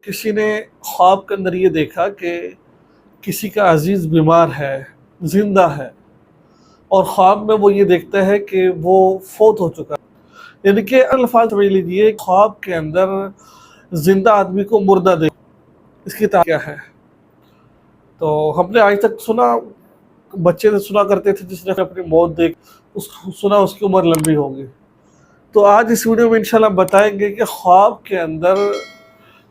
किसी ने ख्वाब के अंदर ये देखा कि किसी का अजीज़ बीमार है, ज़िंदा है, और ख्वाब में वो ये देखता है कि वो फौत हो चुका है। यानी कि अल्फाज समझ लीजिए, ख्वाब के अंदर ज़िंदा आदमी को मुर्दा देख, इसकी तारीफ क्या है। तो हमने आज तक सुना, बच्चे से सुना करते थे जिसने अपनी मौत देख सुना उसकी उम्र लंबी होगी। तो आज इस वीडियो में इंशाल्लाह बताएंगे कि ख्वाब के अंदर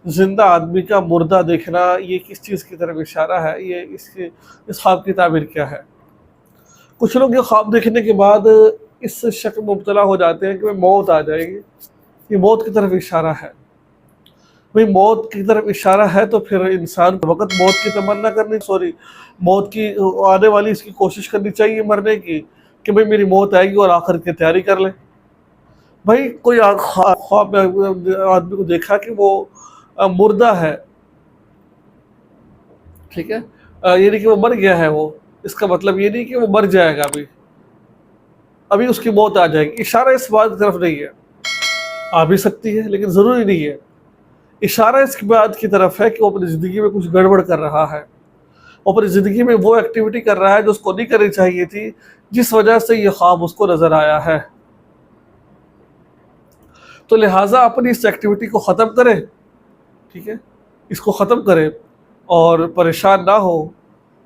ज़िंदा आदमी का मुर्दा देखना ये किस चीज़ की तरफ इशारा है, ये इस ख्वाब की ताबीर क्या है। कुछ लोग ये ख्वाब देखने के बाद इस शक में मुब्तला हो जाते हैं कि मौत आ जाएगी, ये मौत की तरफ इशारा है। भाई मौत की तरफ इशारा है तो फिर इंसान को वक्त मौत की तमन्ना करनी, मौत की आने वाली इसकी कोशिश करनी चाहिए मरने की, कि भाई मेरी मौत आएगी और आखिर की तैयारी कर ले। भाई कोई ख्वाब में आदमी को देखा कि वो मुर्दा है, ठीक है, ये नहीं कि वो मर गया है, वो इसका मतलब ये नहीं कि वो मर जाएगा, अभी उसकी मौत आ जाएगी। इशारा इस बात की तरफ नहीं है, आ भी सकती है लेकिन ज़रूरी नहीं है। इशारा इस बात की तरफ है कि वो अपनी ज़िंदगी में कुछ गड़बड़ कर रहा है, वो अपनी ज़िंदगी में वो एक्टिविटी कर रहा है जो उसको नहीं करनी चाहिए थी, जिस वजह से ये ख्वाब उसको नज़र आया है। तो लिहाजा अपनी इस एक्टिविटी को ख़त्म करे, ठीक है, इसको ख़त्म करे और परेशान ना हो,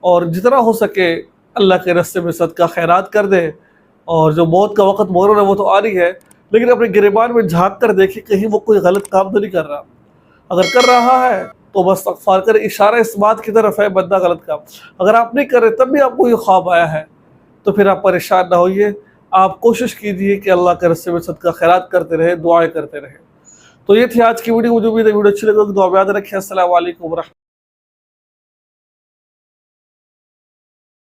और जितना हो सके अल्लाह के रास्ते में सदका खैरात कर दे। और जो मौत का वक़्त मुकर्रर है वो तो आ रही है, लेकिन अपने गिरबान में झांक कर देखे कहीं वो कोई गलत काम तो नहीं कर रहा। अगर कर रहा है तो बस इस्तग़फ़ार करे, इशारा इस बात की तरफ है बंदा गलत काम। अगर आप नहीं कर रहे तब भी आपको ये ख्वाब आया है तो फिर आप परेशान ना होइए, आप कोशिश कीजिए कि अल्लाह के रास्ते में सदका खैरात करते रहे, दुआएं करते रहे। तो ये थी आज की वीडियो। मुझे उम्मीद है वीडियो अच्छी लगी, दुआ में याद रखिए। अस्सलाम वालेकुम।